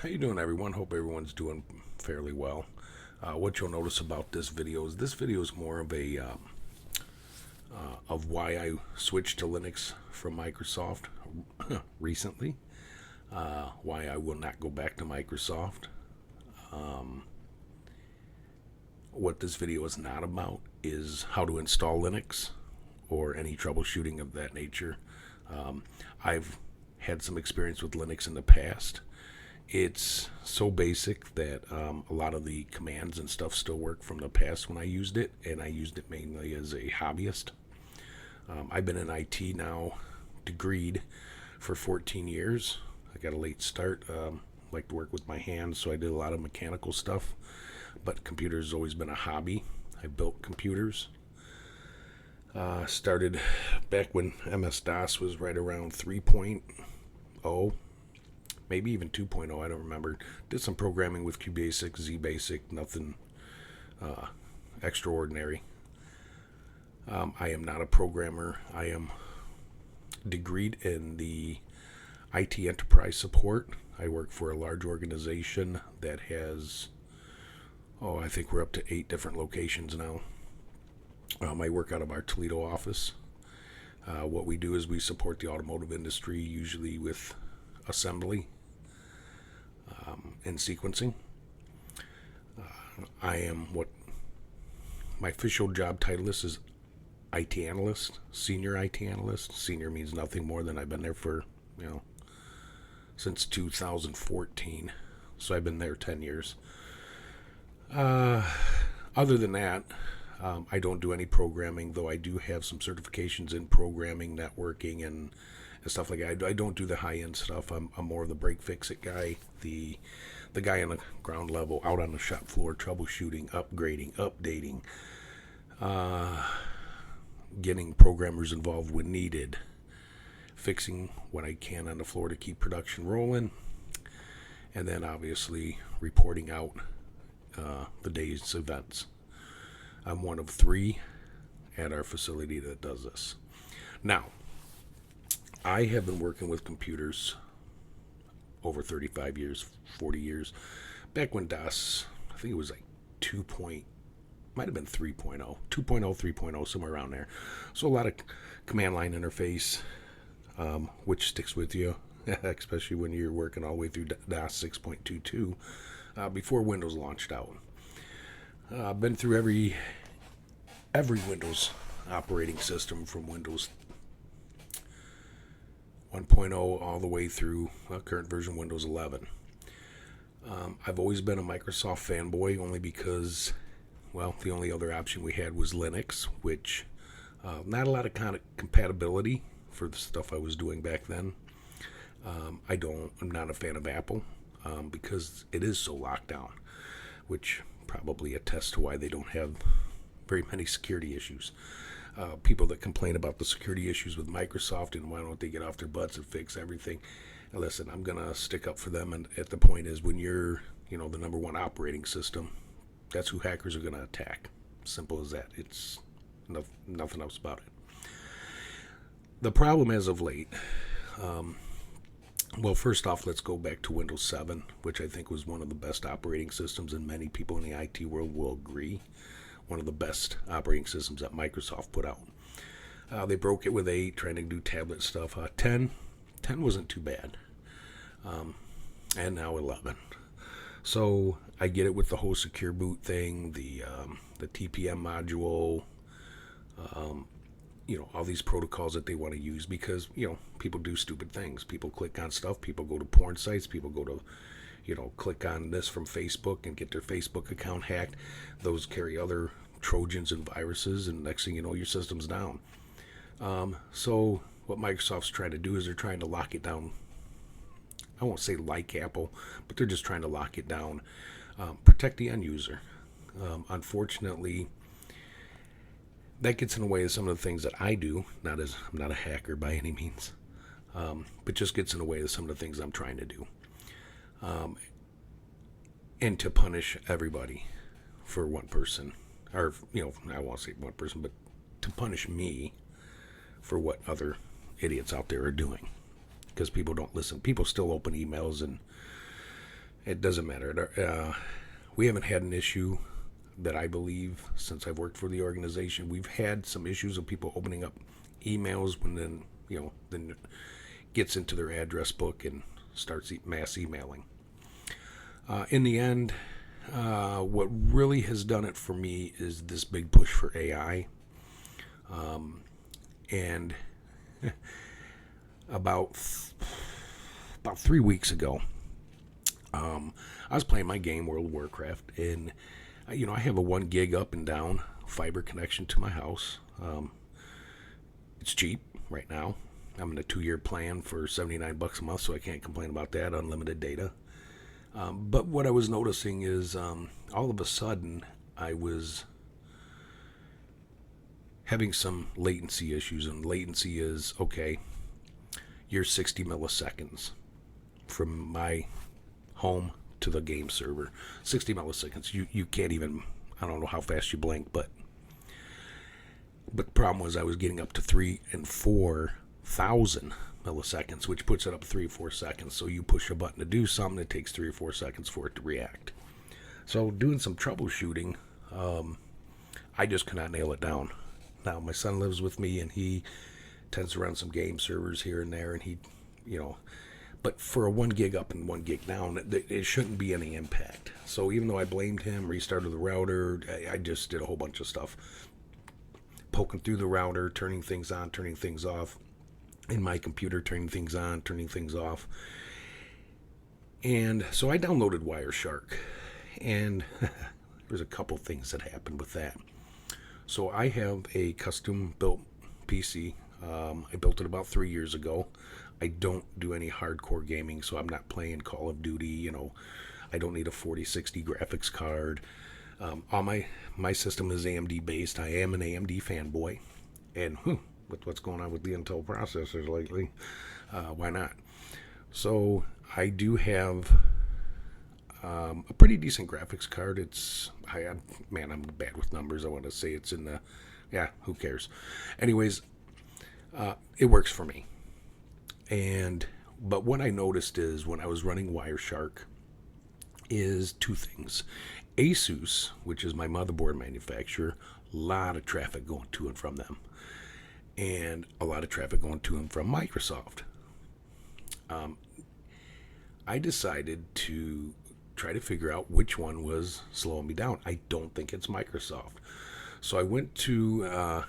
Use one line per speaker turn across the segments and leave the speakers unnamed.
How you doing, everyone? Hope everyone's doing fairly well. What you'll notice about this video is more of a of why I switched to Linux from Microsoft recently. Why I will not go back to Microsoft. What this video is not about is how to install Linux or any troubleshooting of that nature. I've had some experience with Linux in the past. It's so basic that a lot of the commands and stuff still work from the past when I used it, and I used it mainly as a hobbyist. I've been in IT now, degreed, for 14 years. I got a late start. Like to work with my hands, so I did a lot of mechanical stuff. But computers has always been a hobby. I built computers. Started back when MS-DOS was right around 3.0. Maybe even 2.0, I don't remember. Did some programming with QBasic, ZBasic, nothing extraordinary. I am not a programmer. I am degreed in the IT enterprise support. I work for a large organization that has, I think we're up to 8 different locations now. I work out of our Toledo office. What we do is we support the automotive industry, usually with assembly and sequencing. I am what my official job title is IT analyst, senior IT analyst. Senior means nothing more than I've been there for, since 2014. So I've been there 10 years. Other than that, I don't do any programming, though I do have some certifications in programming, networking, and stuff like that. I don't do the high-end stuff. I'm more of the break-fix-it guy, the guy on the ground level, out on the shop floor, troubleshooting, upgrading, updating, getting programmers involved when needed, fixing what I can on the floor to keep production rolling, and then obviously reporting out the day's events. I'm one of 3 at our facility that does this. Now, I have been working with computers over 35 years, 40 years. Back when DOS, I think it was like 2. Might have been 3.0, 2.0, 3.0, somewhere around there. So a lot of command line interface, which sticks with you, especially when you're working all the way through DOS 6.22, before Windows launched out. I've been through every Windows operating system from Windows 1.0 all the way through current version Windows 11. I've always been a Microsoft fanboy only because, the only other option we had was Linux, which not a lot of compatibility for the stuff I was doing back then. I'm not a fan of Apple because it is so locked down, which probably attests to why they don't have very many security issues. People that complain about the security issues with Microsoft and why don't they get off their butts and fix everything. And listen, I'm going to stick up for them. And at the point is when you're, the number one operating system, that's who hackers are going to attack. Simple as that. It's nothing else about it. The problem as of late, first off, let's go back to Windows 7, which I think was one of the best operating systems, and many people in the IT world will agree. One of the best operating systems that Microsoft put out. They broke it with 8, trying to do tablet stuff. 10 wasn't too bad. And now 11. So I get it with the whole secure boot thing, the TPM module, all these protocols that they want to use because, people do stupid things. People click on stuff. People go to porn sites. People go to, click on this from Facebook and get their Facebook account hacked. Those carry other Trojans and viruses, and next thing you know, your system's down. So what Microsoft's trying to do is they're trying to lock it down. I won't say like Apple, but they're just trying to lock it down. Protect the end user. Unfortunately, that gets in the way of some of the things that I do. I'm not a hacker by any means, but just gets in the way of some of the things I'm trying to do. And to punish everybody for one person, or, I won't say one person, but to punish me for what other idiots out there are doing. Because people don't listen. People still open emails It doesn't matter. We haven't had an issue that I believe since I've worked for the organization. We've had some issues of people opening up emails when then gets into their address book and starts mass emailing. In the end, what really has done it for me is this big push for AI. And about 3 weeks ago, I was playing my game World of Warcraft, and I have a 1 gig up and down fiber connection to my house. It's cheap right now. I'm in a 2-year plan for $79 a month, so I can't complain about that. Unlimited data. But what I was noticing is all of a sudden I was having some latency issues, and latency is, okay, you're 60 milliseconds from my home to the game server. 60 milliseconds. You can't even, I don't know how fast you blink, but the problem was I was getting up to 3,000 and 4,000 milliseconds, which puts it up 3 or 4 seconds. So you push a button to do something, it takes 3 or 4 seconds for it to react. So doing some troubleshooting, I just could not nail it down. Now my son lives with me, and he tends to run some game servers here and there, and he, but for a 1 gig up and 1 gig down, it shouldn't be any impact. So even though I blamed him, restarted the router, I just did a whole bunch of stuff, poking through the router, turning things on, turning things off, in my computer, turning things on, turning things off. And so I downloaded WireShark, and there's a couple things that happened with that. So I have a custom built PC. I built it about 3 years ago. I don't do any hardcore gaming, so I'm not playing Call of Duty. I don't need a 4060 graphics card. All my system is AMD based. I am an AMD fanboy, and with what's going on with the Intel processors lately, why not? So I do have a pretty decent graphics card. I'm bad with numbers. I want to say it's in the, who cares? Anyways, it works for me. But what I noticed is when I was running WireShark is 2 things. ASUS, which is my motherboard manufacturer, a lot of traffic going to and from them, and a lot of traffic going to and from Microsoft. I decided to try to figure out which one was slowing me down. I don't think it's Microsoft. So I went to,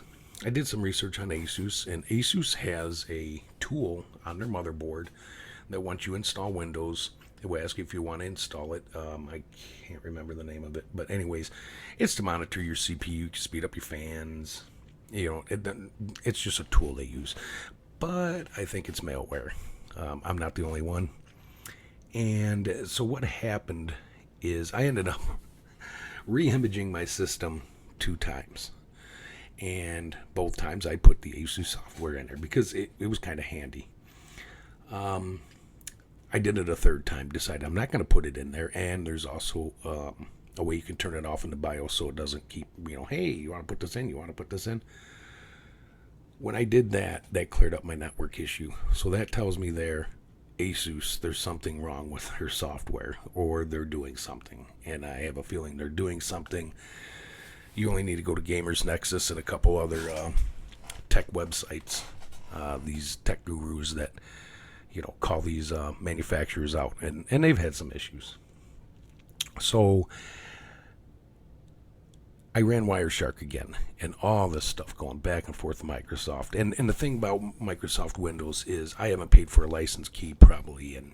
I did some research on ASUS, and ASUS has a tool on their motherboard that once you install Windows, it will ask you if you want to install it. I can't remember the name of it, but anyways, it's to monitor your CPU, to speed up your fans. It's just a tool they use. But I think it's malware. I'm not the only one. And so what happened is I ended up re-imaging my system 2 times. And both times I put the ASUS software in there because it was kind of handy. I did it a 3rd time, decided I'm not going to put it in there. And there's also a way you can turn it off in the BIOS so it doesn't keep, hey, you want to put this in? You want to put this in? When I did that, that cleared up my network issue. So that tells me there, ASUS, there's something wrong with their software, or they're doing something. And I have a feeling they're doing something. You only need to go to Gamers Nexus and a couple other tech websites, these tech gurus that call these manufacturers out, and they've had some issues. So I ran WireShark again, and all this stuff going back and forth with Microsoft. And the thing about Microsoft Windows is I haven't paid for a license key probably in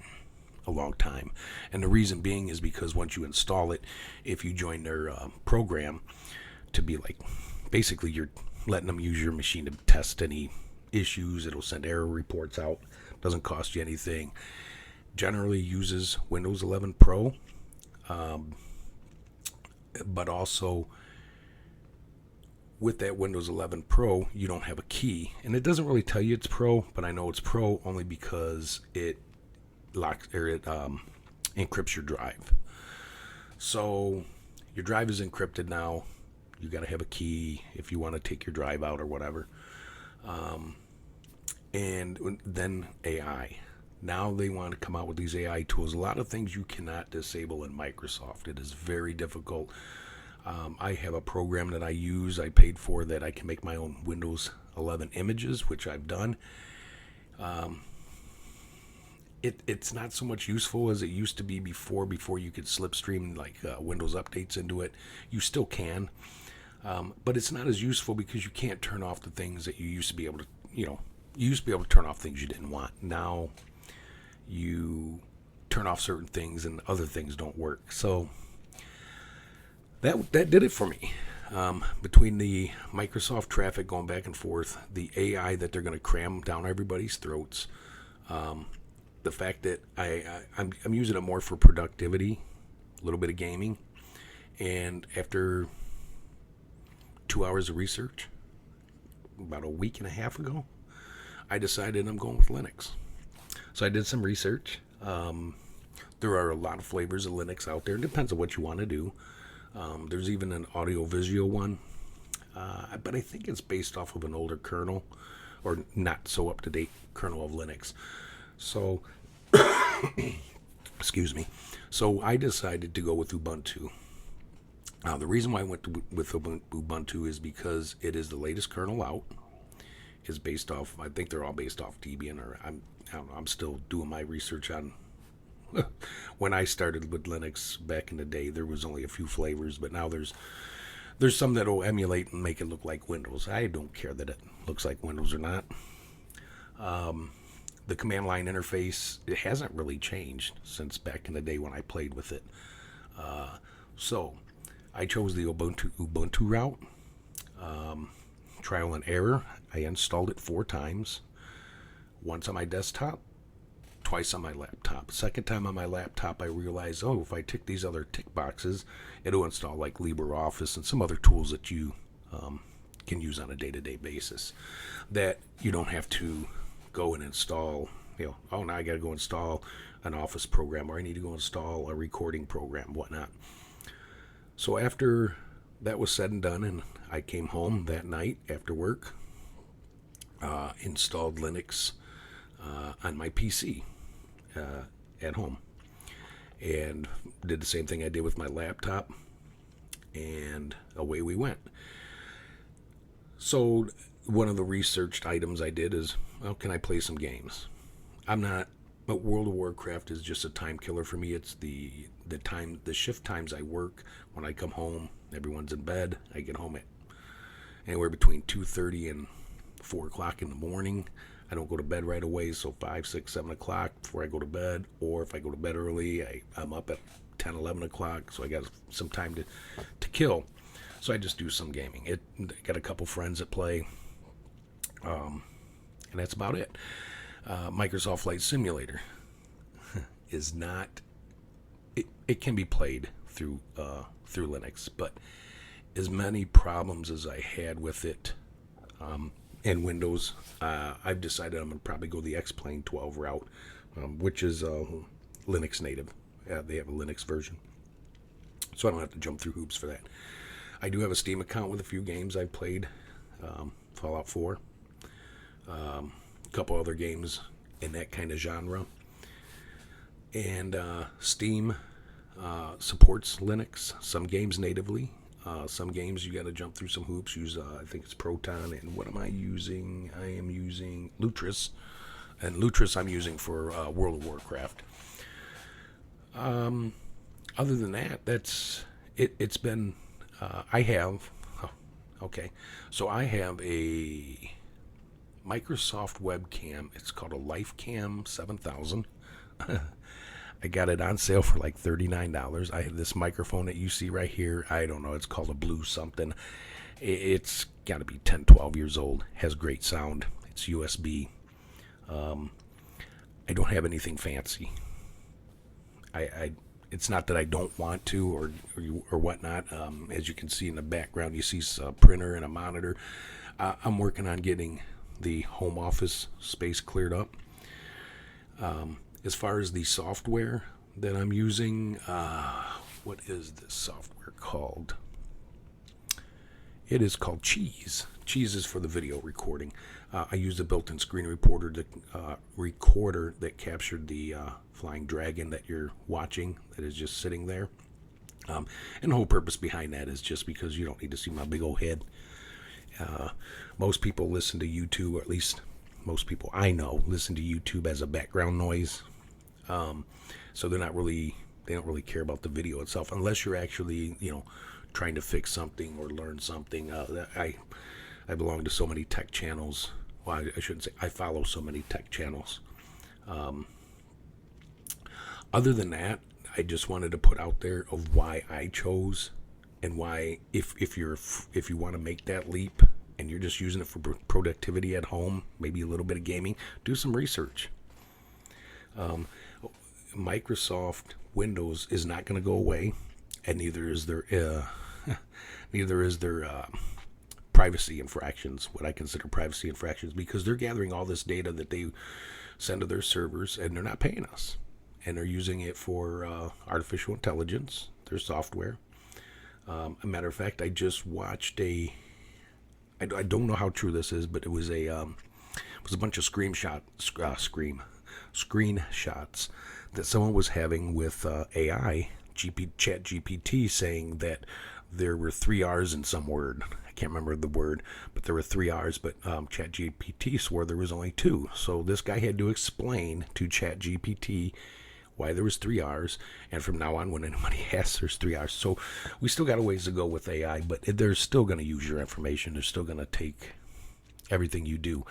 a long time. And the reason being is because once you install it, if you join their program to be like, basically you're letting them use your machine to test any issues. It'll send error reports out. Doesn't cost you anything. Generally uses Windows 11 Pro, but also with that Windows 11 Pro, you don't have a key, and it doesn't really tell you it's Pro, but I know it's Pro only because it encrypts your drive. So your drive is encrypted now. You got to have a key if you want to take your drive out or whatever. And then AI. Now they want to come out with these AI tools. A lot of things you cannot disable in Microsoft. It is very difficult. I have a program that I use, I paid for, that I can make my own Windows 11 images, which I've done. It's not so much useful as it used to be before you could slipstream like Windows updates into it. You still can, but it's not as useful because you can't turn off the things that you used to be able to, you used to be able to turn off things you didn't want. Now you turn off certain things and other things don't work. So that did it for me. Between the Microsoft traffic going back and forth, the AI that they're going to cram down everybody's throats, the fact that I'm using it more for productivity, a little bit of gaming, and after 2 hours of research, about a week and a half ago, I decided I'm going with Linux. So I did some research. There are a lot of flavors of Linux out there. It depends on what you want to do. There's even an audio-visual one, but I think it's based off of an older kernel, or not so up-to-date kernel of Linux. So, excuse me. So I decided to go with Ubuntu. The reason why I went with Ubuntu is because it is the latest kernel out. It's based off, I think they're all based off Debian, or I'm still doing my research on. When I started with Linux back in the day, there was only a few flavors, but now there's some that will emulate and make it look like Windows. I don't care that it looks like Windows or not. The command line interface, it hasn't really changed since back in the day when I played with it. So I chose the Ubuntu route. Trial and error. I installed it 4 times. Once on my desktop, twice on my laptop. Second time on my laptop, I realized, if I tick these other tick boxes, it'll install like LibreOffice and some other tools that you can use on a day-to-day basis that you don't have to go and install. Now I got to go install an Office program, or I need to go install a recording program, whatnot. So after that was said and done, and I came home that night after work, installed Linux on my PC at home, and did the same thing I did with my laptop, and away we went. So one of the researched items I did is, can I play some games? But World of Warcraft is just a time killer for me. It's the shift times I work. When I come home, everyone's in bed. I get home at anywhere between 2:30 and 4 o'clock in the morning. I don't go to bed right away, so 5, 6, 7 o'clock before I go to bed. Or if I go to bed early, I'm up at 10, 11 o'clock, so I got some time to kill. So I just do some gaming. I got a couple friends that play, and that's about it. Microsoft Flight Simulator is not. It can be played through Linux, but as many problems as I had with it in Windows, I've decided I'm going to probably go the X-Plane 12 route, which is Linux native. They have a Linux version, so I don't have to jump through hoops for that. I do have a Steam account with a few games I've played, Fallout 4, a couple other games in that kind of genre, and Steam supports Linux. Some games natively. Some games you got to jump through some hoops. Use I think it's Proton, and what am I using? I am using Lutris, and Lutris I'm using for World of Warcraft. Other than that, that's it. It's been I have so I have a Microsoft webcam. It's called a LifeCam 7000. I got it on sale for like $39. I have this microphone that you see right here. I don't know. It's called a Blue something. It's got to be 10, 12 years old. Has great sound. It's USB. I don't have anything fancy. It's not that I don't want to or whatnot. As you can see in the background, you see a printer and a monitor. I'm working on getting the home office space cleared up. As far as the software that I'm using, what is this software called? It is called Cheese. Cheese is for the video recording. I used a built-in screen recorder that captured the flying dragon that you're watching that is just sitting there. And the whole purpose behind that is just because you don't need to see my big old head. Most people listen to YouTube, or at least most people I know listen to YouTube as a background noise. So they don't really care about the video itself unless you're actually, trying to fix something or learn something. I belong to so many tech channels. Well, I shouldn't say I follow so many tech channels. Other than that, I just wanted to put out there of why I chose, and why if you want to make that leap and you're just using it for productivity at home, maybe a little bit of gaming, do some research. Microsoft Windows is not going to go away, and neither is their privacy infractions, what I consider privacy infractions, because they're gathering all this data that they send to their servers, and they're not paying us, and they're using it for artificial intelligence, their software. A matter of fact, I just watched I don't know how true this is, but it was a bunch of screenshots that someone was having with AI, Chat GPT, saying that there were 3 R's in some word. I can't remember the word, but there were 3 R's, but Chat GPT swore there was only 2. So this guy had to explain to Chat GPT why there was 3 R's, and from now on, when anybody asks, there's 3 R's. So we still got a ways to go with AI, but they're still going to use your information. They're still going to take everything you do.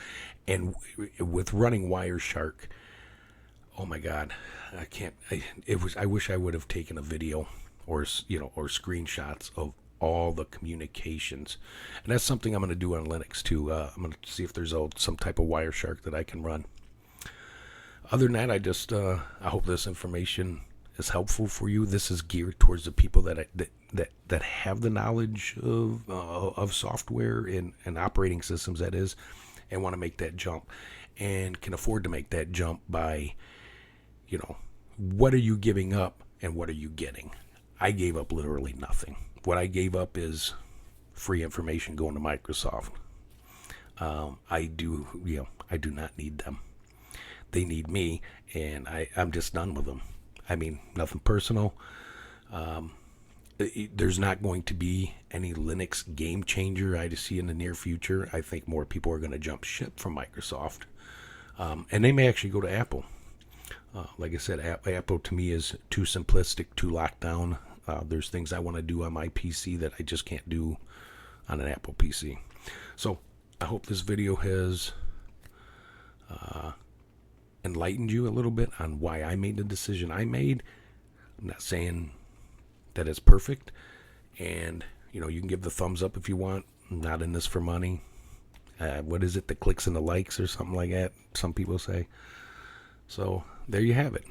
And with running WireShark, oh my God, I can't. I wish I would have taken a video or screenshots of all the communications, and that's something I'm going to do on Linux too. I'm going to see if there's some type of WireShark that I can run. Other than that, I hope this information is helpful for you. This is geared towards the people that have the knowledge of software and operating systems, that is, and want to make that jump and can afford to make that jump by, what are you giving up and what are you getting? I gave up literally nothing. What I gave up is free information going to Microsoft. I do not need them. They need me, and I'm just done with them. I mean, nothing personal. There's not going to be any Linux game changer I see in the near future. I think more people are going to jump ship from Microsoft, and they may actually go to Apple. Like I said, Apple to me is too simplistic, too locked down. There's things I want to do on my PC that I just can't do on an Apple PC. So I hope this video has enlightened you a little bit on why I made the decision I made. I'm not saying that it's perfect, and you can give the thumbs up if you want. I'm not in this for money. What is it, the clicks and the likes or something like that, some people say. So there you have it.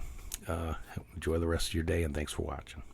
Enjoy the rest of your day, and thanks for watching.